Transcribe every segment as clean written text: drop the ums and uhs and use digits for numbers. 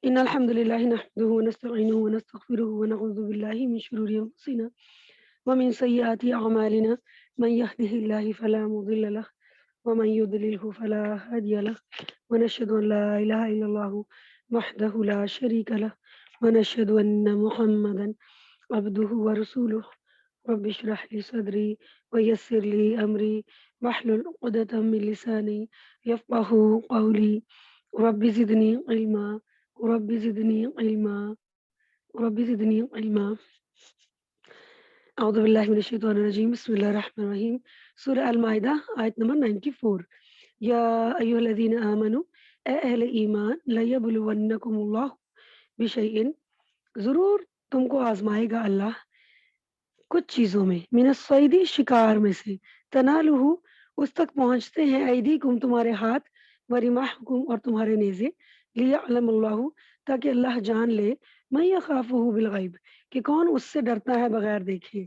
إن الحمد لله نحمده ونستعينه ونستغفره ونعوذ بالله من شرور أنفسنا ومن سيئات أعمالنا من يهده الله فلا مضل له ومن يضلله فلا هادي له ونشهد أن لا إله إلا الله وحده لا شريك له ونشهد أن محمدا عبده ورسوله رب اشرح لي صدري ويسر لي أمري واحلل عقدة من لساني يفقه قولي رب زدني علما رب زدني علما رب زدني علما أعوذ بالله من الشيطان الرجيم بسم الله الرحمن الرحيم سورہ المائدہ آیت نمبر 94 یا ایھا الذین آمنوا اے اہل ایمان لیبلونکم اللہ بشیء ضرور تم کو آزمائے گا اللہ کچھ چیزوں میں من الصید شکار میں سے تنالہ اس تک پہنچتے ہیں ایدیکم تمہارے ہاتھ ورماحکم اور تمہارے نیزے لیعلم اللہ تاکہ اللہ جان لے من یخافہ بالغیب کہ کون اس سے ڈرتا ہے بغیر دیکھے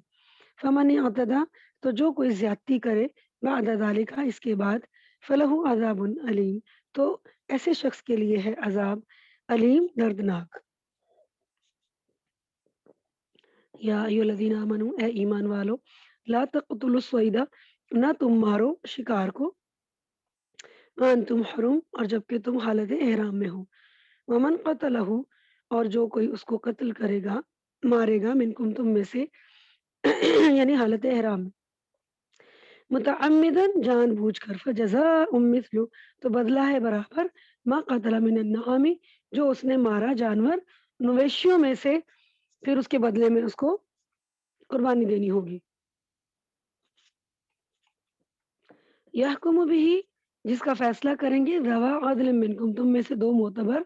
فمن اعتدی تو جو کوئی زیادتی کرے بعد ذالک اس کے بعد فلہ عذاب علیم تو ایسے شخص کے لیے ہے عذاب علیم دردناک یا ایھا الذین آمنوا اے ایمان والو لا تقتلوا الصید نہ تم مارو شکار کو وانتم حرم اور جبکہ تم حالت احرام میں ہو ومن قتلہ اور جو کوئی اس کو قتل کرے گا مارے گا منکم تم میں سے یعنی حالت احرام میں متعمدن جان بوجھ کر فجزاء مثل تو بدلہ ہے برابر ما قتل من النعام جو اس نے مارا جانور مویشیوں میں سے پھر اس کے بدلے میں اس کو قربانی دینی ہوگی یحکم بھی جس کا فیصلہ کریں گے ذوا عدل منکم تم میں سے دو معتبر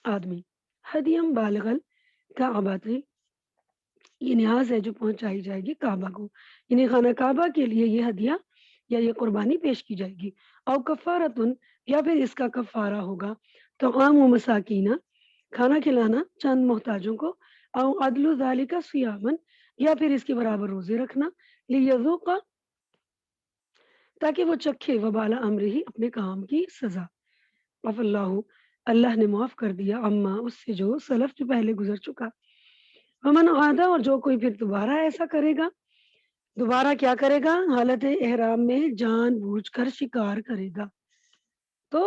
آدمی ہدیم بالغ الکعبۃ یہ نیاز ہے جو پہنچائی جائے گی کعبہ کو یعنی خانہ کعبہ کے لیے یہ ہدیہ یا یہ قربانی پیش کی جائے گی او کفارتن یا پھر اس کا کفارہ ہوگا تو عام و مساکینہ کھانا کھلانا چند محتاجوں کو او عدل ذالک صیامن یا پھر اس کے برابر روزے رکھنا لیذوق تاکہ وہ چکھے وبال امر ہی اپنے کام کی سزا عف اللہ نے معاف کر دیا اما اس سے جو سلف جو پہلے گزر چکا ومن عاد اور جو کوئی پھر دوبارہ ایسا کرے گا دوبارہ کیا کرے گا حالت احرام میں جان بوجھ کر شکار کرے گا تو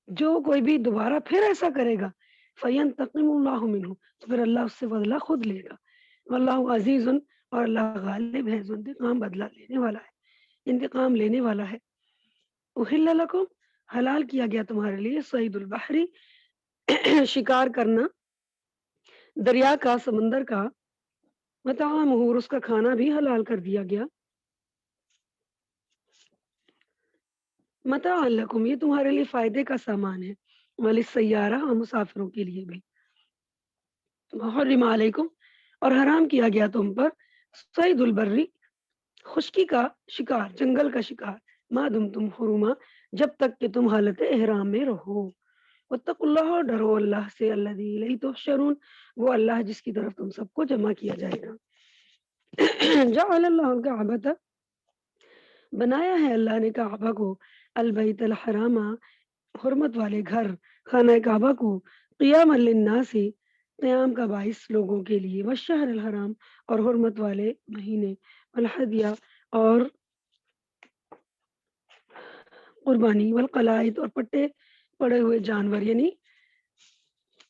جو کوئی بھی دوبارہ پھر ایسا کرے گا فینتقم اللہ منہ تو پھر اللہ اس سے بدلہ خود لے گا واللہ عزیز اور اللہ غالب ہے ذو انتقام بدلہ لینے والا ہے انتقام لینے والا ہے احل لکم حلال کیا گیا تمہارے لیے صید البحری شکار کرنا دریا کا سمندر کا مطعمہ اور اس کا کھانا بھی حلال کر دیا گیا متاع لکم یہ تمہارے لیے فائدے کا سامان ہے وللسیارہ اور مسافروں کے لیے بھی وحرم علیکم اور حرام کیا گیا تم پر صید البری خشکی کا شکار جنگل کا شکار ما دمتم حرما جب تک کہ تم حالت احرام میں رہو واتقوا اللہ ڈرو اللہ سے الذی الیہ تحشرون وہ اللہ جس کی طرف تم سب کو جمع کیا جائے گا جعل اللہ الکعبۃ بنایا ہے اللہ نے کعبہ کو البیت الحرام حرمت والے گھر خانہ کعبہ کو قیام للناس قیام کا باعث لوگوں کے لیے والشہر الحرام اور حرمت والے مہینے والہدیہ اور قربانی والقلائد اور پٹے پڑے ہوئے جانور یعنی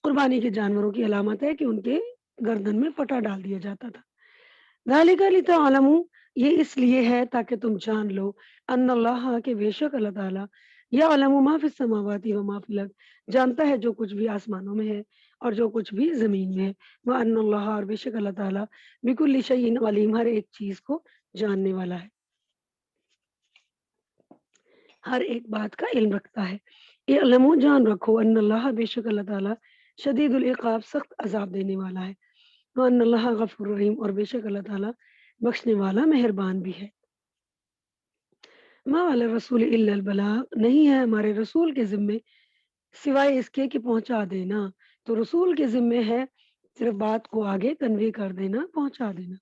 قربانی کے جانوروں کی علامت ہے کہ ان کے گردن میں پٹا ڈال دیا جاتا تھا ذالک لتعلموا یہ اس لیے ہے تاکہ تم جان لو ان اللہ کہ بے شک اللہ تعالیٰ یعلم ما فی السماوات و ما فی الارض جانتا ہے جو کچھ بھی آسمانوں میں ہے اور جو کچھ بھی زمین میں ہے وان اللہ اور بے شک اللہ تعالیٰ بکل شیء علیم ہر ایک چیز کو جاننے والا ہے ہر ایک بات کا علم رکھتا ہے علم جان رکھو ان اللہ بے شک اللہ تعالیٰ شدید العقاب سخت عذاب دینے والا ہے وان اللہ غفور رحیم اور بے شک اللہ تعالیٰ بخشنے والا مہربان بھی ہے ما علی الرسول الا البلاغ نہیں ہے ہمارے رسول کے ذمے سوائے اس کے کہ پہنچا دینا تو رسول کے ذمے ہے صرف بات کو آگے کنوے کر دینا پہنچا دینا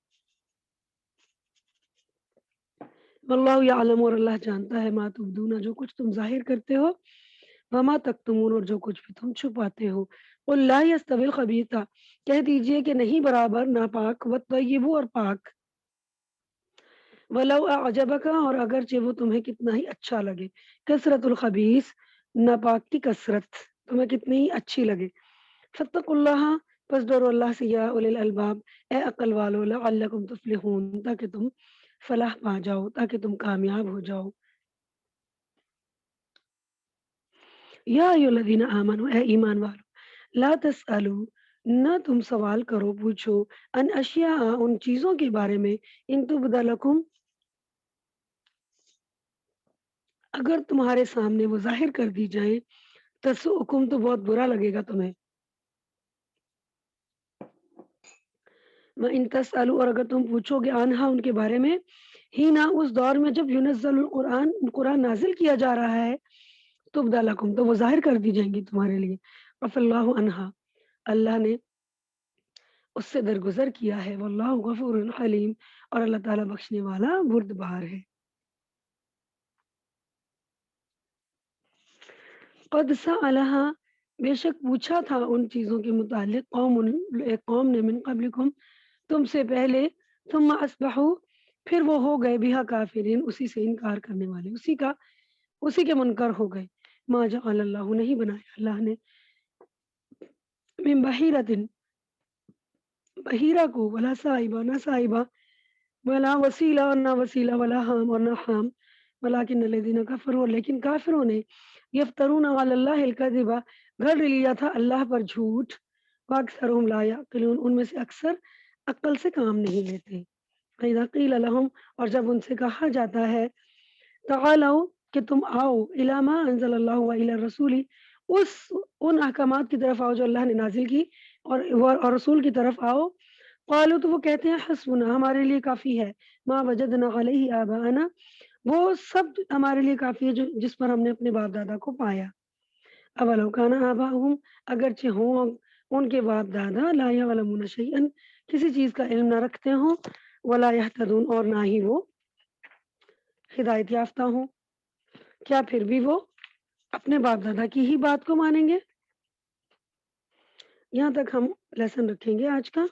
واللہ یعلم اور اللہ جانتا ہے ما تبدون جو کچھ تم ظاہر کرتے ہو وما تکتمون اور جو کچھ بھی تم چھپاتے ہو قل لا یستوی الخبیث، کہہ دیجئے کہ نہیں برابر ناپاک والطیب اور پاک، ولو اعجبک اور اگرچہ وہ تمہیں کتنا ہی اچھا لگے، کثرت الخبیث ناپاک کی کثرت تمہیں کتنی ہی اچھی لگے، فاتقوا اللہ پس ڈرو اللہ سے یا اولی الالباب اے عقل والو لعلکم تفلحون تاکہ تم فلاح پا جاؤ، تاکہ تم کامیاب ہو جاؤ۔ یا ایھا الذین آمنوا اے ایمان والو لا تسألو نہ تم سوال کرو پوچھو ان اشیاء ان چیزوں کے بارے میں ان تبد لکم اگر تمہارے سامنے وہ ظاہر کر دی جائیں، تسؤکم تو بہت برا لگے گا تمہیں، وَإِن تسألوا اور اگر تم پوچھو گے عنہا ان کے بارے میں، ہی نہ اس دور میں جب ینزل القرآن قرآن نازل کیا جا رہا ہے، تبدا لکم تو وہ ظاہر کر دی جائیں گی تمہارے لیے، عفا اللہ عنہا اللہ نے اس سے درگزر کیا ہے، واللہ غفور حلیم اور اللہ تعالیٰ بخشنے والا بردبار ہے۔ قد سألہا بے شک پوچھا تھا ان چیزوں کے متعلق ایک قوم نے من قبلکم تم سے پہلے، ثم اصبحوا پھر وہ ہو گئے بہا کافرین اسی سے انکار کرنے والے، اسی کے منکر ہو گئے، ما جعل اللہ نہیں بنایا اللہ نے من بحیرۃ بحیرہ کو، ولا صاحبہ نہ صاحبہ، ولا وسیلہ اور نہ وسیلہ، ولا حام اور نہ حام، ولکن الذین کفروا لیکن کافروں نے یفترون علی اللہ الکذب گھڑ لیا تھا اللہ پر جھوٹ، واکثرهم لا یعقلون ان میں سے اکثر عقل سے کام نہیں لیتے، فاذا قیل لهم اور جب ان سے کہا جاتا ہے تعالوا کہ تم آؤ الی ما انزل اللہ و الی الرسول ان احکامات کی طرف آؤ جو اللہ نے نازل کی اور رسول کی طرف آؤ، قالوا تو وہ کہتے ہیں حسبنا ہمارے لیے کافی ہے، ما وجدنا علیہ آباءنا وہ سب ہمارے لیے کافی ہے جس پر ہم نے اپنے باپ دادا کو پایا، اولو کان آباؤہم اگرچہ ہوں ان کے باپ دادا لا یعلمون شیئا کسی چیز کا علم نہ رکھتے ہوں، ولا یہتدون اور نہ ہی وہ ہدایت یافتہ ہوں، کیا پھر بھی وہ اپنے باپ دادا کی ہی بات کو مانیں گے؟ یہاں تک ہم لیسن رکھیں گے آج کا۔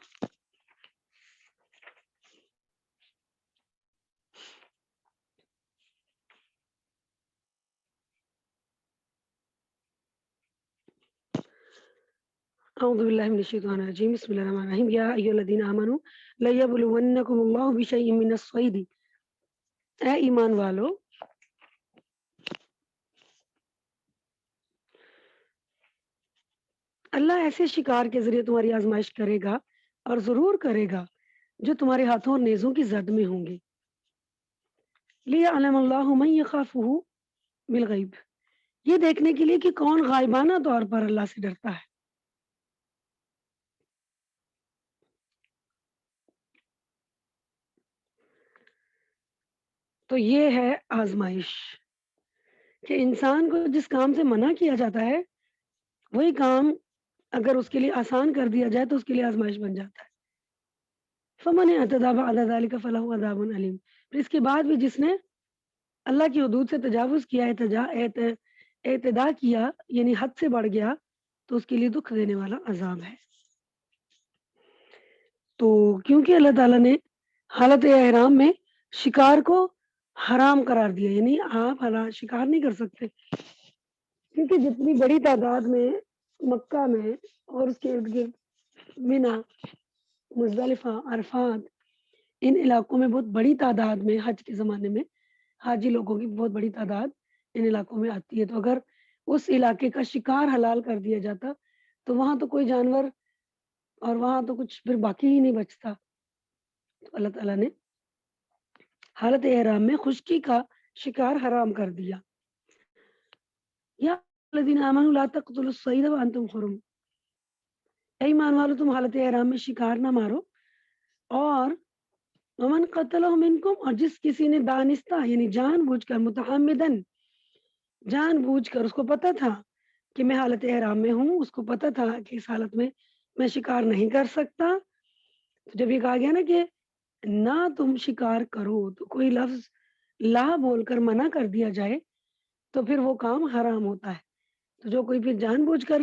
اعوذ باللہ من الشیطان الرجیم بسم اللہ الرحمن الرحیم یا ایھا الذین آمنوا لیبلونکم اللہ بشیء من الصید اے ایمان والو اللہ ایسے شکار کے ذریعے تمہاری آزمائش کرے گا اور ضرور کرے گا جو تمہارے ہاتھوں اور نیزوں کی زد میں ہوں گے، لیعلم اللہ من یخافہ بالغیب یہ دیکھنے کے لیے کہ کون غائبانہ طور پر اللہ سے ڈرتا ہے۔ تو یہ ہے آزمائش کہ انسان کو جس کام سے منع کیا جاتا ہے وہی کام اگر اس کے لیے آسان کر دیا جائے تو اس کے لیے آزمائش بن جاتا ہے۔ فمن اعتدى بعد ذلك فله عذاب علیم پھر اس کے بعد بھی جس نے اللہ کی حدود سے تجاوز کیا اعتدا کیا یعنی حد سے بڑھ گیا تو اس کے لیے دکھ دینے والا عذاب ہے۔ تو کیونکہ اللہ تعالیٰ نے حالت احرام میں شکار کو حرام قرار دیا یعنی آپ شکار نہیں کر سکتے، کیونکہ جتنی بڑی تعداد میں مکہ میں اور اس کے ارد گرد منا مزدلفہ عرفات ان علاقوں میں بہت بڑی تعداد میں حج کے زمانے میں حاجی لوگوں کی بہت بڑی تعداد ان علاقوں میں آتی ہے، تو اگر اس علاقے کا شکار حلال کر دیا جاتا تو وہاں تو کوئی جانور اور وہاں تو کچھ پھر باقی ہی نہیں بچتا، تو اللہ تعالیٰ نے حالت احرام میں خشکی کا شکار حرام کر دیا۔ یا الذین آمنوا لا تقتلوا الصید وانتم حرم اے ایمان والو تم حالت احرام میں شکار نہ مارو، اور ومن قتلہ منکم اور جس کسی نے دانستہ یعنی جان بوجھ کر متعمدن جان بوجھ کر اس کو پتہ تھا کہ میں حالت احرام میں ہوں، اس کو پتہ تھا کہ اس حالت میں میں شکار نہیں کر سکتا، تو جب یہ کہا گیا نا کہ نہ تم شکار کرو تو کوئی لفظ لا بول کر منع کر دیا جائے تو پھر وہ کام حرام ہوتا ہے، تو جو کوئی پھر جان بوجھ کر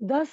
10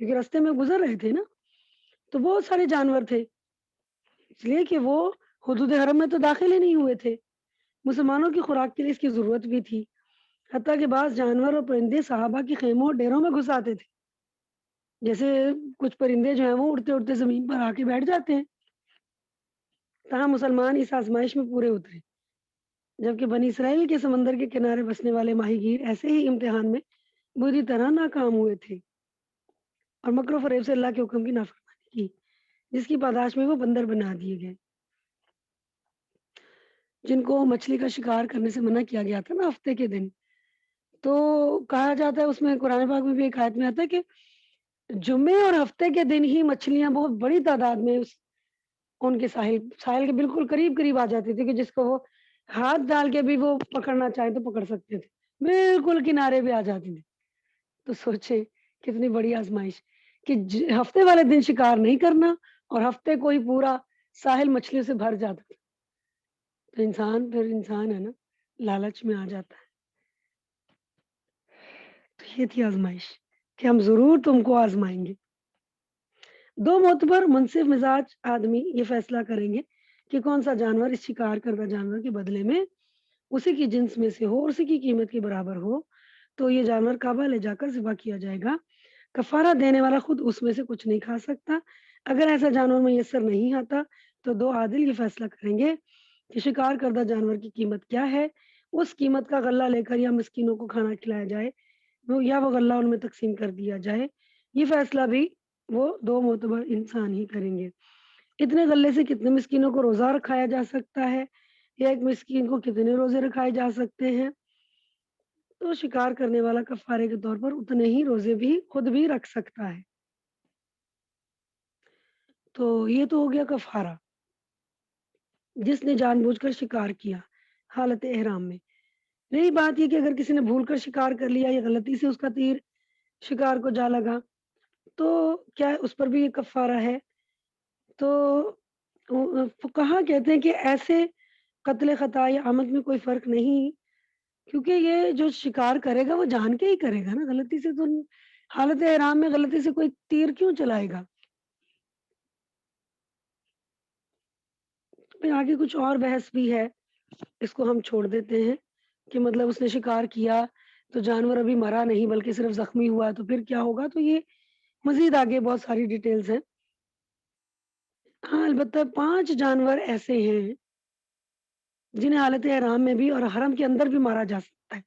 کیونکہ راستے میں گزر رہے تھے نا، تو بہت سارے جانور تھے، اس لیے کہ وہ حدود حرم میں تو داخل ہی نہیں ہوئے تھے، مسلمانوں کی خوراک کے لیے اس کی ضرورت بھی تھی، حتیٰ کہ بعض جانور اور پرندے صحابہ کے خیموں اور ڈیروں میں گھس آتے تھے، جیسے کچھ پرندے جو ہیں وہ اڑتے اڑتے زمین پر آ کے بیٹھ جاتے ہیں، تاہم مسلمان اس آزمائش میں پورے اترے، جبکہ بنی اسرائیل کے سمندر کے کنارے بسنے والے ماہی گیر ایسے ہی امتحان میں بری طرح ناکام ہوئے تھے اور مکر و فریب سے اللہ کے حکم کی نافرمانی کی، جس کی پاداش میں وہ بندر بنا دیے گئے، جن کو مچھلی کا شکار کرنے سے منع کیا گیا تھا نا ہفتے کے دن۔ تو کہا جاتا ہے، اس میں قرآن پاک میں بھی ایک آیت میں آتا ہے کہ جمعے اور ہفتے کے دن ہی مچھلیاں بہت بڑی تعداد میں ان کے ساحل کے بالکل قریب قریب آ جاتی تھی، کہ جس کو وہ ہاتھ ڈال کے بھی وہ پکڑنا چاہے تو پکڑ سکتے تھے، بالکل کنارے پہ آ جاتی تھی۔ تو سوچے کتنی بڑی آزمائش کہ ہفتے والے دن شکار نہیں کرنا اور ہفتے کو ہی پورا ساحل مچھلیوں سے بھر جاتا تھا۔ تو انسان ہے نا، لالچ میں آ جاتا ہے۔ تو یہ تھی آزمائش کہ ہم ضرور تم کو آزمائیں گے۔ دو معتبر منصف مزاج آدمی یہ فیصلہ کریں گے کہ کون سا جانور اس شکار کردہ جانور کے بدلے میں اسی کی جنس میں سے ہو اور اسی کی قیمت کے برابر ہو، تو یہ جانور کعبہ لے جا کر ذبح کیا جائے گا۔ کفارہ دینے والا خود اس میں سے کچھ نہیں کھا سکتا۔ اگر ایسا جانور میسر نہیں آتا تو دو عادل یہ فیصلہ کریں گے کہ شکار کردہ جانور کی قیمت کیا ہے، اس قیمت کا غلہ لے کر یا مسکینوں کو کھانا کھلایا جائے یا وہ غلہ ان میں تقسیم کر دیا جائے۔ یہ فیصلہ بھی وہ دو معتبر انسان ہی کریں گے۔ اتنے غلے سے کتنے مسکینوں کو روزہ رکھایا جا سکتا ہے، یا ایک مسکین کو کتنے روزے رکھائے جا سکتے ہیں، تو شکار کرنے والا کفارے کے طور پر اتنے ہی روزے بھی خود بھی رکھ سکتا ہے۔ تو یہ تو ہو گیا کفارہ، جس نے جان بوجھ کر شکار کیا حالت احرام میں۔ رہی بات یہ کہ اگر کسی نے بھول کر شکار کر لیا یا غلطی سے اس کا تیر شکار کو جا لگا، تو کیا اس پر بھی یہ کفارہ ہے؟ تو فقہا کہتے ہیں کہ ایسے قتل خطا یا عمد میں کوئی فرق نہیں، کیونکہ یہ جو شکار کرے گا وہ جان کے ہی کرے گا نا، غلطی سے تو حالت احرام میں غلطی سے کوئی تیر کیوں چلائے گا؟ پھر آگے کچھ اور بحث بھی ہے، اس کو ہم چھوڑ دیتے ہیں کہ مطلب اس نے شکار کیا تو جانور ابھی مرا نہیں بلکہ صرف زخمی ہوا تو پھر کیا ہوگا، تو یہ مزید آگے بہت ساری ڈیٹیلز ہیں۔ ہاں البتہ 5 جانور ایسے ہیں جنہیں حالت احرام میں بھی اور حرم کے اندر بھی مارا جا سکتا ہے۔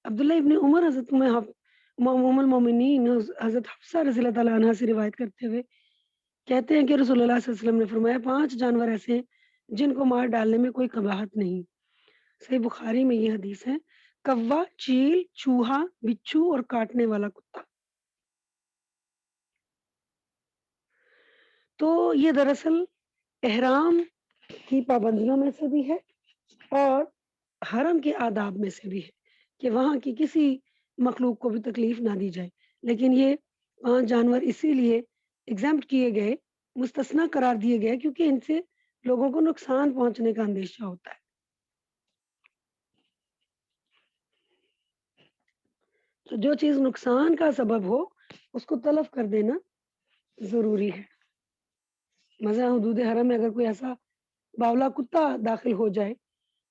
عبداللہ ابن عمر حضرت ام المومنین حضرت حفصہ رضی اللہ تعالیٰ عنہ سے روایت کرتے ہوئے کہتے ہیں کہ رسول اللہ صلی اللہ علیہ وسلم نے فرمایا 5 جانور ایسے ہیں جن کو مار ڈالنے میں کوئی قباحت نہیں۔ صحیح بخاری میں یہ حدیث ہے۔ کوا، چیل، چوہا، بچھو اور کاٹنے والا کتا۔ تو یہ دراصل احرام کی پابندیوں میں سے بھی ہے اور حرم کے آداب میں سے بھی ہے کہ وہاں کی کسی مخلوق کو بھی تکلیف نہ دی جائے، لیکن یہ 5 جانور اسی لیے ایگزمپٹ کیے گئے، مستثنی قرار دیے گئے کیونکہ ان سے لوگوں کو نقصان پہنچنے کا اندیشہ ہوتا ہے۔ تو جو چیز نقصان کا سبب ہو اس کو تلف کر دینا ضروری ہے۔ مثلا حدود حرم میں اگر کوئی ایسا باولا کتا داخل ہو جائے،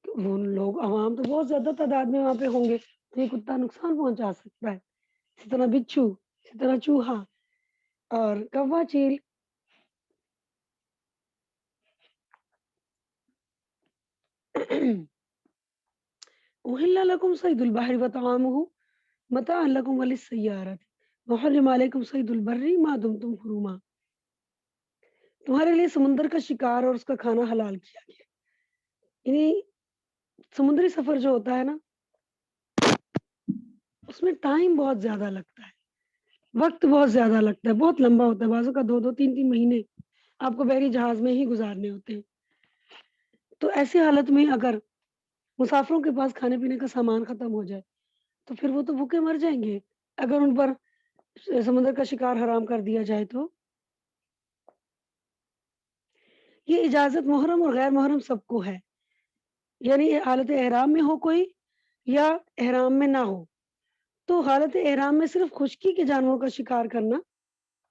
وہ لوگ عوام تو بہت زیادہ تعداد میں وہاں پہ ہوں گے، تو یہ کتا نقصان پہنچا سکتا ہے۔ اسی طرح بچھو، اسی طرح چوہا اور کوا، چیل۔ احل لکم صید البحر وطعامہ متاعا لکم وللسیارۃ وحرم علیکم صید البر ما دمتم حرما۔ تمہارے لیے سمندر کا شکار اور اس کا کھانا حلال کیا گیا۔ یعنی سمندری سفر جو ہوتا ہے نا، اس میں ٹائم بہت زیادہ لگتا ہے، وقت بہت زیادہ لگتا ہے، بہت لمبا ہوتا ہے، بعضوں کا 2 3 مہینے آپ کو بحری جہاز میں ہی گزارنے ہوتے ہیں۔ تو ایسی حالت میں اگر مسافروں کے پاس کھانے پینے کا سامان ختم ہو جائے تو پھر وہ تو بھوکے مر جائیں گے، اگر ان پر سمندر کا شکار حرام کر دیا جائے تو۔ یہ اجازت محرم اور غیر محرم سب کو ہے، یعنی حالت احرام میں ہو کوئی یا احرام میں نہ ہو، تو حالت احرام میں صرف خشکی کے جانوروں کا شکار کرنا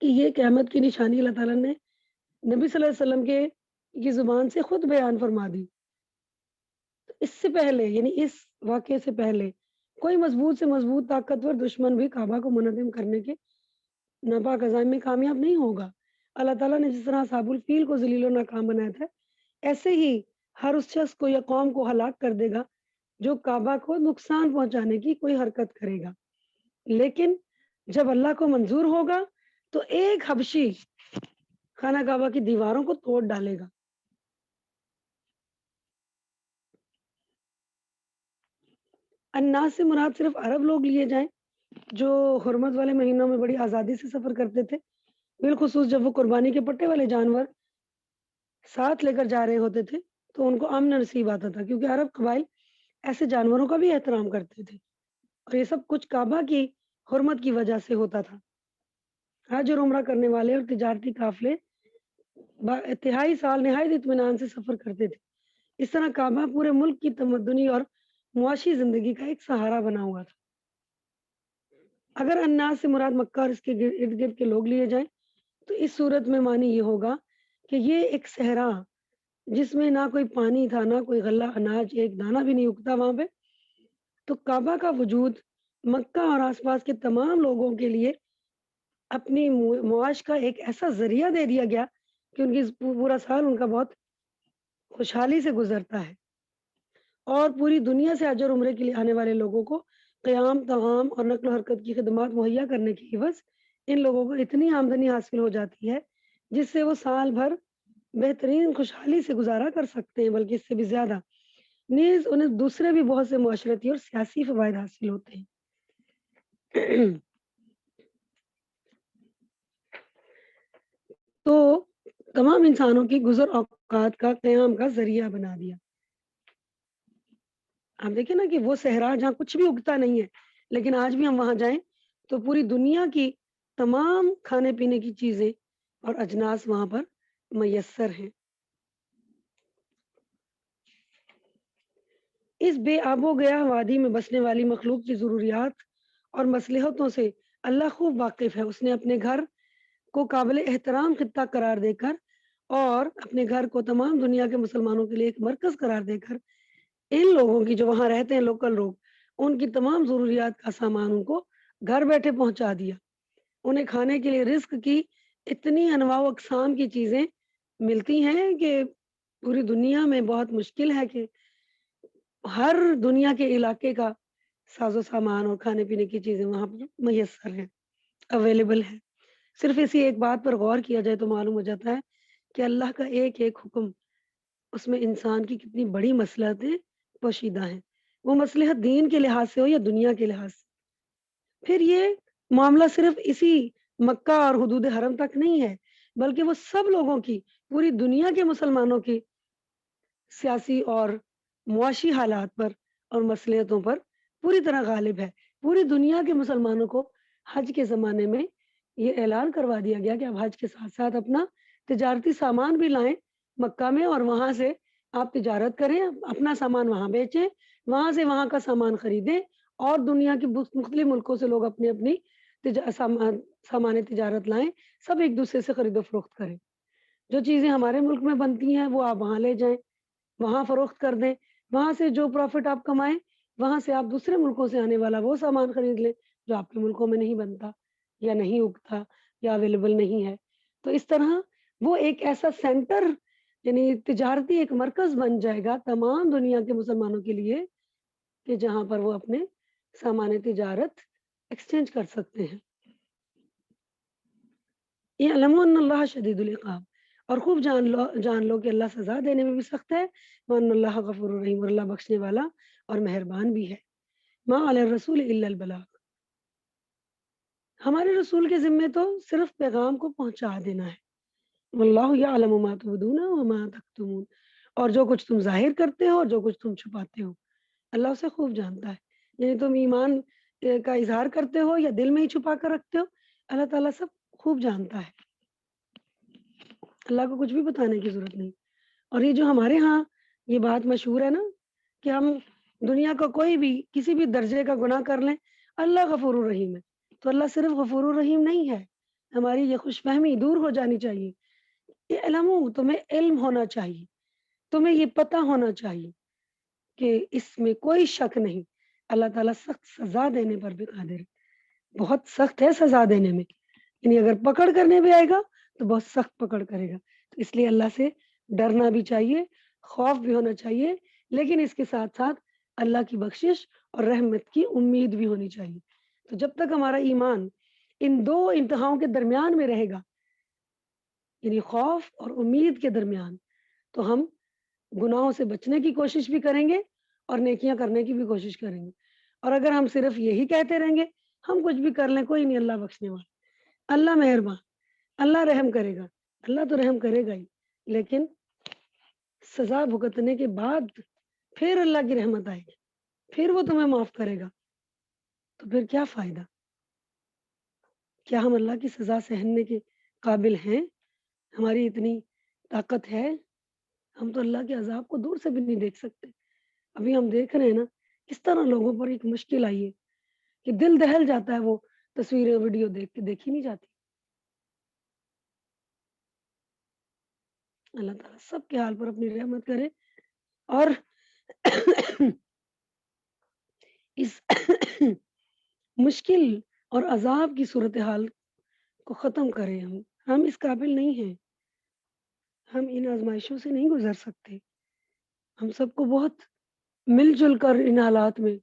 کہ یہ قیامت کی نشانی اللہ تعالیٰ نے نبی صلی اللہ علیہ وسلم کے کی زبان سے خود بیان فرما دی۔ اس سے پہلے یعنی اس واقعے سے پہلے کوئی مضبوط سے مضبوط طاقتور دشمن بھی کعبہ کو منہدم کرنے کے ناپاک عزائم میں کامیاب نہیں ہوگا۔ اللہ تعالیٰ نے جس طرح اصحاب الفیل کو ذلیل و ناکام بنایا تھا، ایسے ہی ہر اس شخص کو یا قوم کو ہلاک کر دے گا جو کعبہ کو نقصان پہنچانے کی کوئی حرکت کرے گا۔ لیکن جب اللہ کو منظور ہوگا تو ایک حبشی خانہ کعبہ کی دیواروں کو توڑ ڈالے گا۔ الناس سے مراد صرف عرب لوگ لیے جائیں جو حرمت والے مہینوں میں بڑی آزادی سے سفر کرتے تھے، بالخصوص جب وہ قربانی کے پٹے والے جانور ساتھ لے کر جا رہے ہوتے تھے تو ان کو امن نصیب آتا تھا، کیونکہ عرب قبائل ایسے جانوروں کا بھی احترام کرتے تھے اور یہ سب کچھ کعبہ کی حرمت کی وجہ سے ہوتا تھا۔ حج اور عمرہ کرنے والے اور تجارتی قافلے تہائی سال نہایت اطمینان سے سفر کرتے تھے۔ اس طرح کعبہ پورے ملک کی تمدنی اور معاشی زندگی کا ایک سہارا بنا ہوا تھا۔ اگر الناس سے مراد مکہ اور اس کے ارد گرد کے لوگ لیے جائیں تو اس صورت میں معنی یہ ہوگا کہ یہ ایک صحرا جس میں نہ کوئی پانی تھا، نہ کوئی غلہ اناج، ایک دانہ بھی نہیں اگتا وہاں پہ، تو کعبہ کا وجود مکہ اور آس پاس کے تمام لوگوں کے لیے اپنی معاش کا ایک ایسا ذریعہ دے دیا گیا کہ ان کی پورا سال ان کا بہت خوشحالی سے گزرتا ہے، اور پوری دنیا سے حج اور عمرے کے لیے آنے والے لوگوں کو قیام، طعام اور نقل و حرکت کی خدمات مہیا کرنے کی عوض ان لوگوں کو اتنی آمدنی حاصل ہو جاتی ہے جس سے وہ سال بھر بہترین خوشحالی سے گزارا کر سکتے ہیں، بلکہ اس سے بھی زیادہ نیز انہیں دوسرے بھی بہت سے معاشرتی اور سیاسی فوائد حاصل ہوتے ہیں۔ تو تمام انسانوں کی گزر اوقات کا قیام کا ذریعہ بنا دیا۔ آپ دیکھیں نا کہ وہ صحرا جہاں کچھ بھی اگتا نہیں ہے، لیکن آج بھی ہم وہاں جائیں تو پوری دنیا کی تمام کھانے پینے کی چیزیں اور اجناس وہاں پر میسر ہیں۔ اس بے آب و گیا وادی میں بسنے والی مخلوق کی ضروریات اور مصلحتوں سے اللہ خوب واقف ہے۔ اس نے اپنے گھر کو قابل احترام خطہ قرار دے کر اور اپنے گھر کو تمام دنیا کے مسلمانوں کے لیے ایک مرکز قرار دے کر ان لوگوں کی جو وہاں رہتے ہیں لوکل لوگ، ان کی تمام ضروریات کا سامان ان کو گھر بیٹھے پہنچا دیا۔ انہیں کھانے کے لیے رزق کی اتنی انواع و اقسام کی چیزیں ملتی ہیں کہ پوری دنیا میں بہت مشکل ہے کہ ہر دنیا کے علاقے کا ساز و سامان اور کھانے پینے کی چیزیں وہاں پر میسر ہیں، اویلیبل ہے۔ صرف اسی ایک بات پر غور کیا جائے تو معلوم ہو جاتا ہے کہ اللہ کا ایک ایک حکم اس میں انسان کی کتنی بڑی مصلحتیں پوشیدہ ہیں، وہ مصلحت دین کے لحاظ سے ہو یا دنیا کے لحاظ سے۔ پھر یہ معاملہ صرف اسی مکہ اور حدود حرم تک نہیں ہے، بلکہ وہ سب لوگوں کی، پوری دنیا کے مسلمانوں کی سیاسی اور معاشی حالات پر اور مصلحتوں پر پوری طرح غالب ہے۔ پوری دنیا کے مسلمانوں کو حج کے زمانے میں یہ اعلان کروا دیا گیا کہ آپ حج کے ساتھ ساتھ اپنا تجارتی سامان بھی لائیں مکہ میں، اور وہاں سے آپ تجارت کریں، اپنا سامان وہاں بیچیں، وہاں سے وہاں کا سامان خریدیں، اور دنیا کے مختلف ملکوں سے لوگ اپنی اپنی سامان تجارت لائیں، سب ایک دوسرے سے خرید و فروخت کریں۔ جو چیزیں ہمارے ملک میں بنتی ہیں وہ آپ وہاں لے جائیں، وہاں فروخت کر دیں، وہاں سے جو پروفٹ آپ کمائیں وہاں سے آپ دوسرے ملکوں سے آنے والا وہ سامان خرید لیں جو آپ کے ملکوں میں نہیں بنتا یا نہیں اگتا یا اویلیبل نہیں ہے۔ تو اس طرح وہ ایک ایسا سینٹر یعنی تجارتی ایک مرکز بن جائے گا تمام دنیا کے مسلمانوں کے لیے کہ جہاں پر وہ اپنے سامان تجارت ایکسچینج کر سکتے ہیں۔ اعلموا ان اللہ شدید العقاب، اور خوب جان لو کہ اللہ سزا دینے میں بھی سخت ہے، وان اللہ غفور الرحیم، اور اللہ بخشنے والا اور مہربان بھی ہے۔ ما علی الرسول الا البلاغ، ہمارے رسول کے ذمے تو صرف پیغام کو پہنچا دینا ہے۔ واللہ یعلم ما تبدون وما تکتمون، اور جو کچھ تم ظاہر کرتے ہو اور جو کچھ تم چھپاتے ہو اللہ اسے خوب جانتا ہے۔ یعنی تم ایمان کا اظہار کرتے ہو یا دل میں ہی چھپا کر رکھتے ہو، اللہ تعالیٰ سب خوب جانتا ہے، اللہ کو کچھ بھی بتانے کی ضرورت نہیں۔ اور یہ جو ہمارے ہاں یہ بات مشہور ہے نا کہ ہم دنیا کا کوئی بھی کسی بھی درجے کا گناہ کر لیں اللہ غفور الرحیم ہے، تو اللہ صرف غفور الرحیم نہیں ہے، ہماری یہ خوش فہمی دور ہو جانی چاہیے۔ اعلموا، تمہیں علم ہونا چاہیے، تمہیں یہ پتہ ہونا چاہیے کہ اس میں کوئی شک نہیں، اللہ تعالیٰ سخت سزا دینے پر بھی قادر ہے، بہت سخت ہے سزا دینے میں، یعنی اگر پکڑ کرنے بھی آئے گا تو بہت سخت پکڑ کرے گا۔ تو اس لیے اللہ سے ڈرنا بھی چاہیے، خوف بھی ہونا چاہیے، لیکن اس کے ساتھ ساتھ اللہ کی بخشش اور رحمت کی امید بھی ہونی چاہیے۔ تو جب تک ہمارا ایمان ان دو انتہاؤں کے درمیان میں رہے گا، یعنی خوف اور امید کے درمیان، تو ہم گناہوں سے بچنے کی کوشش بھی کریں گے اور نیکیاں کرنے کی بھی کوشش کریں گے۔ اور اگر ہم صرف یہی کہتے رہیں گے ہم کچھ بھی کر لیں کوئی نہیں، اللہ بخشنے والا، اللہ مہربان، اللہ رحم کرے گا، اللہ تو رحم کرے گا ہی، لیکن سزا بھگتنے کے بعد پھر اللہ کی رحمت آئے گی، پھر وہ تمہیں معاف کرے گا، تو پھر کیا فائدہ؟ کیا ہم اللہ کی سزا سہنے کے قابل ہیں؟ ہماری اتنی طاقت ہے؟ ہم تو اللہ کے عذاب کو دور سے بھی نہیں دیکھ سکتے۔ ابھی ہم دیکھ رہے ہیں نا کس طرح لوگوں پر ایک مشکل آئی ہے کہ دل دہل جاتا ہے، وہ تصویریں ویڈیو دیکھ کے دیکھی نہیں جاتی۔ اللہ تعالیٰ سب کے حال پر اپنی رحمت کرے اور اس مشکل اور عذاب کی صورتحال کو ختم کرے۔ ہم اس قابل نہیں ہیں، ہم ان آزمائشوں سے نہیں گزر سکتے۔ ہم سب کو بہت مل جل کر ان حالات میں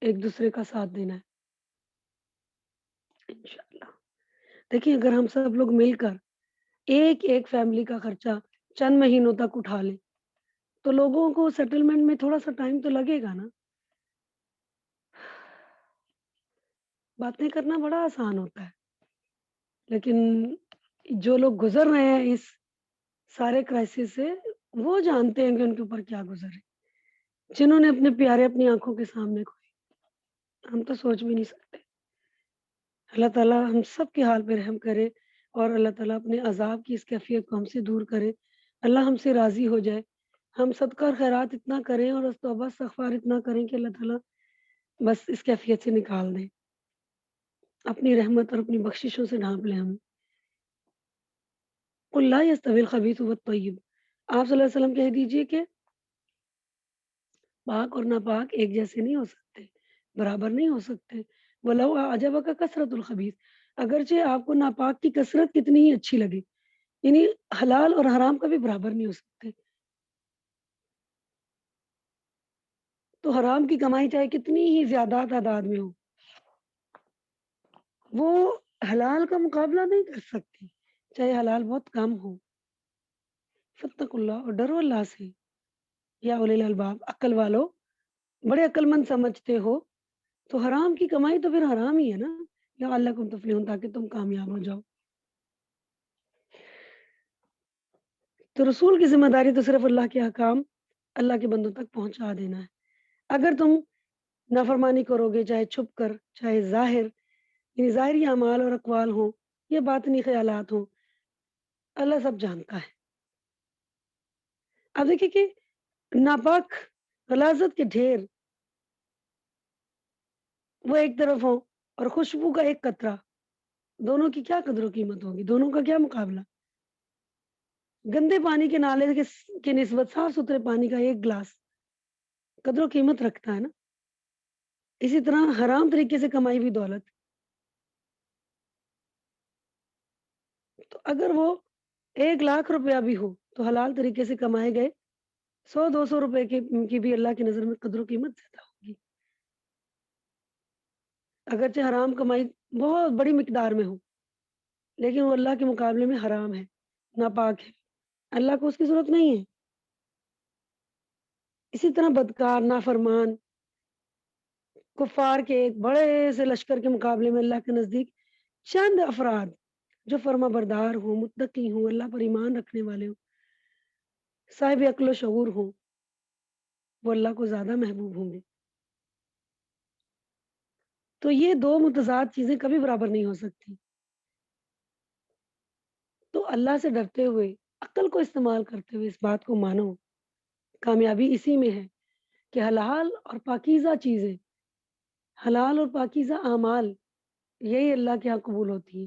ایک دوسرے کا ساتھ دینا ہے انشاءاللہ۔ دیکھیں اگر ہم سب لوگ مل کر ایک ایک فیملی کا خرچہ چند مہینوں تک اٹھا لیں تو لوگوں کو سیٹلمنٹ میں تھوڑا سا ٹائم تو لگے گا نا۔ باتیں کرنا بڑا آسان ہوتا ہے، لیکن جو لوگ گزر رہے ہیں اس سارے کرائسس سے وہ جانتے ہیں کہ ان کے اوپر کیا گزر ہے، جنہوں نے اپنے پیارے اپنی آنکھوں کے سامنے کھوئے، ہم تو سوچ بھی نہیں سکتے۔ اللہ تعالیٰ ہم سب کے حال پہ رحم کرے اور اللہ تعالیٰ اپنے عذاب کی اس کیفیت کو ہم سے دور کرے، اللہ ہم سے راضی ہو جائے، ہم صدقہ اور خیرات اتنا کریں اور توبہ استغفار اتنا کریں کہ اللہ تعالیٰ بس اس کیفیت سے نکال دیں، اپنی رحمت اور اپنی بخششوں سے ڈھانپ لیں ہم۔ قل لا یستوی الخبیث والطیب، آپ صلی اللہ علیہ وسلم کہہ دیجئے کہ پاک اور ناپاک ایک جیسے نہیں ہو سکتے، برابر نہیں ہو سکتے۔ وَلَوْ أَعْجَبَكَ كَثْرَةُ الْخَبِيثِ، اگرچہ آپ کو ناپاک کی کثرت کتنی ہی اچھی لگے، یعنی حلال اور حرام کبھی برابر نہیں ہو سکتے۔ تو حرام کی کمائی چاہے کتنی ہی زیادہ تعداد میں ہو، وہ حلال کا مقابلہ نہیں کر سکتی، چاہے حلال بہت کم ہو۔ فاتقوا اللہ، اور ڈرو اللہ سے، یا اولی الالباب، عقل والو، بڑے عقل مند سمجھتے ہو تو حرام کی کمائی تو پھر حرام ہی ہے نا، لعلکم تفلحون، تاکہ تم کامیاب ہو جاؤ۔ تو رسول کی ذمہ داری تو صرف اللہ کے احکام اللہ کے بندوں تک پہنچا دینا ہے۔ اگر تم نافرمانی کرو گے چاہے چھپ کر چاہے ظاہر، یعنی ظاہری اعمال اور اقوال ہوں یا باطنی خیالات ہوں، اللہ سب جانتا ہے۔ اب دیکھیں کہ ناپاک غلاظت کے ڈھیر وہ ایک طرف ہوں اور خوشبو کا ایک قطرہ، دونوں کی کیا قدر و قیمت ہوگی، دونوں کا کیا مقابلہ؟ گندے پانی کے نالے کے نسبت صاف ستھرے پانی کا ایک گلاس قدر و قیمت رکھتا ہے نا۔ اسی طرح حرام طریقے سے کمائی ہوئی دولت، تو اگر وہ 1,00,000 روپیہ بھی ہو تو حلال طریقے سے کمائے گئے 100-200 روپے کی بھی اللہ کی نظر میں قدر و قیمت زیادہ ہوگی، اگرچہ حرام کمائی بہت بڑی مقدار میں ہو لیکن وہ اللہ کے مقابلے میں حرام ہے، ناپاک ہے، اللہ کو اس کی ضرورت نہیں ہے۔ اسی طرح بدکار نافرمان کفار کے ایک بڑے سے لشکر کے مقابلے میں اللہ کے نزدیک چند افراد جو فرما بردار ہوں، متقی ہوں، اللہ پر ایمان رکھنے والے ہوں، صاحب عقل و شعور ہوں، وہ اللہ کو زیادہ محبوب ہوں گے۔ تو یہ دو متضاد چیزیں کبھی برابر نہیں ہو سکتی۔ تو اللہ سے ڈرتے ہوئے، عقل کو استعمال کرتے ہوئے اس بات کو مانو، کامیابی اسی میں ہے کہ حلال اور پاکیزہ چیزیں، حلال اور پاکیزہ اعمال، یہی اللہ کے یہاں قبول ہوتی ہیں۔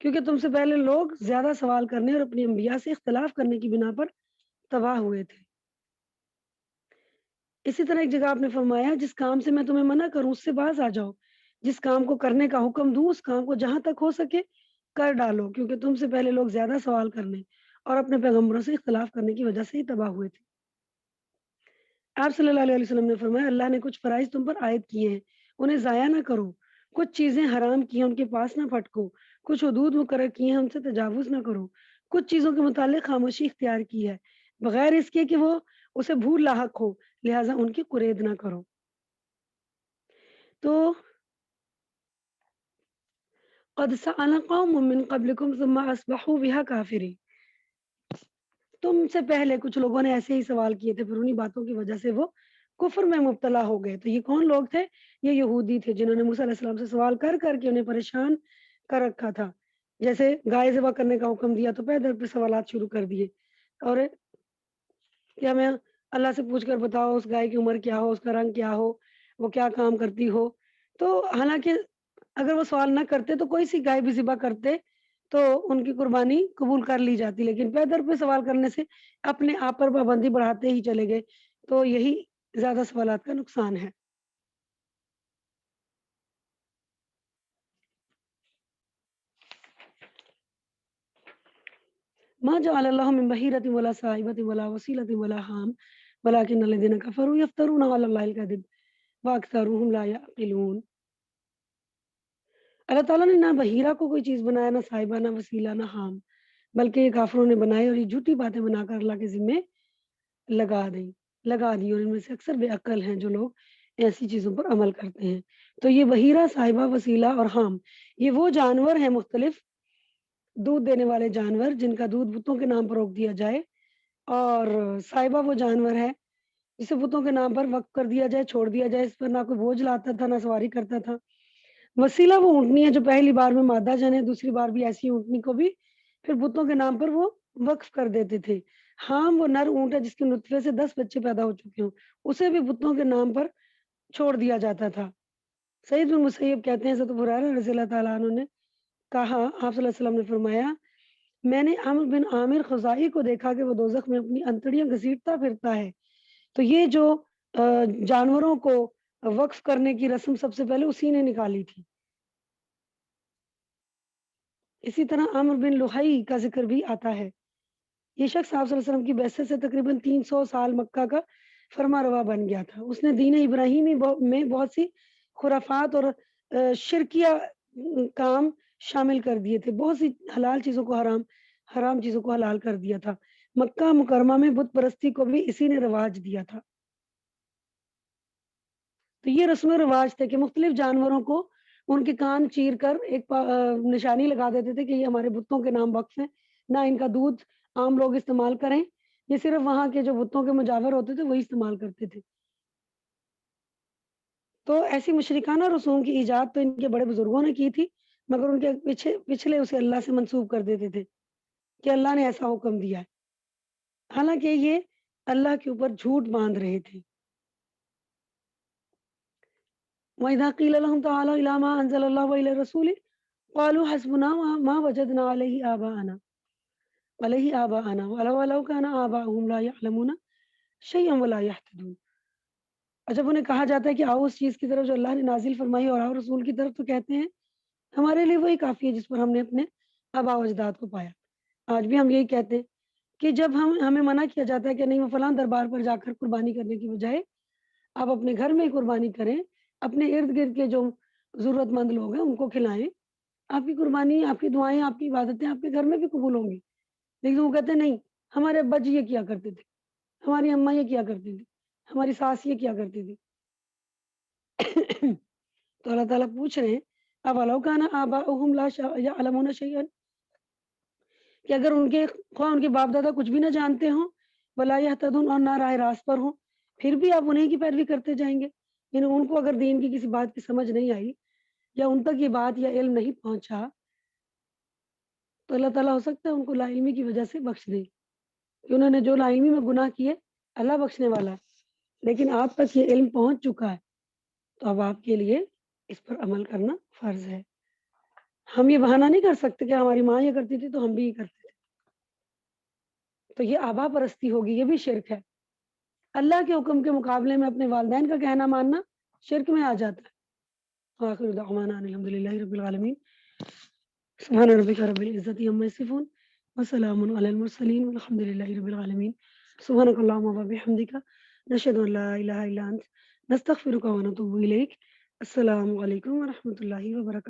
کیونکہ تم سے پہلے لوگ زیادہ سوال کرنے اور اپنی انبیاء سے اختلاف کرنے کی بنا پر تباہ ہوئے تھے۔ اسی طرح ایک جگہ آپ نے فرمایا جس کام سے میں تمہیں منع کروں اس سے باز آ جاؤ، جس کام کو کرنے کا حکم دوں اس کام کو جہاں تک ہو سکے کر ڈالو، کیونکہ تم سے پہلے لوگ زیادہ سوال کرنے اور اپنے پیغمبروں سے اختلاف کرنے کی وجہ سے ہی تباہ ہوئے تھے۔ آپ صلی اللہ علیہ وسلم نے فرمایا اللہ نے کچھ فرائض تم پر عائد کیے ہیں، انہیں ضائع نہ کرو، کچھ چیزیں حرام کی ہیں ان کے پاس نہ پھٹکو، کچھ حدود مقرر کی ہیں ان سے تجاوز نہ کرو، کچھ چیزوں کے متعلق خاموشی اختیار کی ہے بغیر اس کے کہ وہ اسے بھول لاحق ہو، لہٰذا ان کی قرید نہ کرو۔ تو قد سأل قوم من قبلكم ثم اصبحوا بها کافرین، تم سے پہلے کچھ لوگوں نے ایسے ہی سوال کیے تھے، پھر انہی باتوں کی وجہ سے وہ کفر میں مبتلا ہو گئے۔ تو یہ کون لوگ تھے؟ یہ یہودی تھے جنہوں نے موسیٰ علیہ السلام سے سوال کر کر کے انہیں پریشان کر رکھا تھا۔ جیسے گائے ذبح کرنے کا حکم دیا تو پہ در پہ سوالات شروع کر دیے، اور کہ ہمیں اللہ سے پوچھ کر بتاؤ اس گائے کی عمر کیا ہو، اس کا رنگ کیا ہو، وہ کیا کام کرتی ہو۔ تو حالانکہ اگر وہ سوال نہ کرتے تو کوئی سی گائے بھی ذبح کرتے تو ان کی قربانی قبول کر لی جاتی، لیکن پہ در پہ سوال کرنے سے اپنے آپ پر پابندی بڑھاتے ہی چلے گئے، تو یہی زیادہ سوالات کا نقصان ہے۔ ما جعل اللہ من بحیرۃ ولا صاحبۃ ولا وسیلۃ ولا حام ولکن الذین کفروا یفترون علی اللہ الکذب واکثرهم لا یعقلون۔ اللہ تعالیٰ نے نہ بحیرہ کو کوئی چیز بنایا، نہ صاحبہ، نہ وسیلہ، نہ حام، بلکہ یہ کافروں نے بنائے اور یہ جھوٹی باتیں بنا کر اللہ کے ذمے لگا دی، اور ان میں سے اکثر بے عقل ہیں جو لوگ ایسی چیزوں پر عمل کرتے ہیں۔ تو یہ بحیرہ، صاحبہ، وسیلہ اور حام یہ وہ جانور ہیں مختلف دودھ دینے والے جانور جن کا دودھ بتوں کے نام پر روک دیا جائے، اور صاحبہ وہ جانور ہے جسے بتوں کے نام پر وقف کر دیا جائے، چھوڑ دیا جائے، اس پر نہ کوئی بوجھ لاتا تھا نہ سواری کرتا تھا۔ وسیلہ وہ اونٹنی ہے جو پہلی بار میں مادہ جنے، دوسری بار بھی ایسی اونٹنی کو بھی پھر بتوں کے نام پر وہ وقف کر دیتے تھے۔ حام وہ نر اونٹ ہے جس کے نطفے سے 10 بچے پیدا ہو چکے ہوں، اسے بھی بتوں کے نام پر چھوڑ دیا جاتا تھا۔ سعید بن مسیب کہتے ہیں حضرت ابو ہریرہ رضی اللہ تعالیٰ عنہ نے کہا، آپ صلی اللہ علیہ وسلم نے فرمایا میں نے عمرو بن عامر خزاعی کو دیکھا کہ وہ دوزخ میں اپنی انتڑیاں گھسیٹتا پھرتا ہے۔ تو یہ جو جانوروں کو وقف کرنے کی رسم سب سے پہلے اسی نے نکالی تھی۔ اسی طرح عمرو بن لحی کا ذکر بھی آتا ہے۔ یہ شخص آپ صلی اللہ علیہ وسلم کی بعثت سے تقریباً 300 سال مکہ کا فرما روا بن گیا تھا۔ اس نے دین ابراہیمی میں بہت سی خرافات اور شرکیہ کام شامل کر دیے تھے، بہت سی حلال چیزوں کو حرام، حرام چیزوں کو حلال کر دیا تھا۔ مکہ مکرمہ میں بت پرستی کو بھی اسی نے رواج دیا تھا۔ تو یہ رسم و رواج تھے کہ مختلف جانوروں کو ان کے کان چیر کر ایک نشانی لگا دیتے تھے کہ یہ ہمارے بتوں کے نام وقف ہیں، نہ ان کا دودھ عام لوگ استعمال کریں، یہ صرف وہاں کے جو بتوں کے مجاور ہوتے تھے وہی استعمال کرتے تھے۔ تو ایسی مشرکانہ رسوم کی ایجاد تو ان کے بڑے بزرگوں نے کی تھی، مگر ان کے پچھلے اسے اللہ سے منسوب کر دیتے تھے کہ اللہ نے ایسا حکم دیا ہے، حالانکہ یہ اللہ کے اوپر جھوٹ باندھ رہے تھے۔ وَإِذَا قِيلَ لَهُمْ تَعَالَوْا إِلَىٰ مَا أَنزَلَ اللَّهُ وَإِلَى الرَّسُولِ قَالُوا حَسْبُنَا مَا وَجَدْنَا عَلَيْهِ آبَاءَنَا وَلَوْ كَانَ آبَاؤُهُمْ لَا يَعْلَمُونَ شَيْئًا وَلَا يَهْتَدُونَ۔ اور جب انہیں کہا جاتا ہے کہ آؤ اس چیز کی طرف جو اللہ نے نازل فرمائی اور آؤ رسول کی طرف، تو کہتے ہیں ہمارے لیے وہی کافی ہے جس پر ہم نے اپنے آباء و اجداد کو پایا۔ آج بھی ہم یہی کہتے ہیں کہ جب ہمیں منع کیا جاتا ہے کہ نہیں وہ فلاں دربار پر جا کر قربانی کرنے کی بجائے آپ اپنے گھر میں ہی قربانی کریں، اپنے ارد گرد کے جو ضرورت مند لوگ ہیں ان کو کھلائیں، آپ کی قربانی، آپ کی دعائیں، آپ کی عبادتیں آپ کے گھر میں بھی قبول ہوں گی۔ لیکن وہ کہتے ہیں نہیں، ہمارے ابا جی یہ کیا کرتے تھے، ہماری اماں یہ کیا کرتی تھی، ہماری ساس یہ کیا کرتی تھی۔ تو اللہ تعالیٰ پوچھ رہے ہیں اولو کان آباؤہم لا یعلمون شیئا، کہ اگر ان کے خواہ ان کے باپ دادا کچھ بھی نہ جانتے ہوں، ولا یہتدون اور نہ راہ راست پر ہوں، پھر بھی آپ انہیں کی پیروی کرتے جائیں گے۔ یعنی ان کو اگر دین کی کسی بات کی سمجھ نہیں آئی یا ان تک یہ بات یا علم نہیں پہنچا تو اللہ تعالیٰ ہو سکتا ہے ان کو لا علمی کی وجہ سے بخش دے کہ انہوں نے جو لا علمی میں گناہ کیے اللہ بخشنے والا ہے، لیکن آپ تک یہ علم پہنچ چکا ہے تو اب آپ کے لیے اس پر عمل کرنا فرض ہے۔ ہم یہ بہانہ نہیں کر سکتے کہ ہماری ماں یہ کرتی تھی تو ہم بھی یہ کرتے تھے، تو یہ آبا پرستی ہوگی، یہ بھی شرک ہے۔ اللہ کے حکم کے مقابلے میں اپنے والدین کا کہنا ماننا شرک میں آ جاتا ہے۔ وآخر دعوانا ان الحمد للہ رب العالمین۔ سبحان ربک رب العزة عما یصفون وسلام علی المرسلین والحمد للہ رب العالمین۔ سبحانک اللہم وبحمدک نشہد ان لا الہ الا انت نستغفرک ونتوب الیک۔ السلام علیکم ورحمۃ اللہ وبرکاتہ۔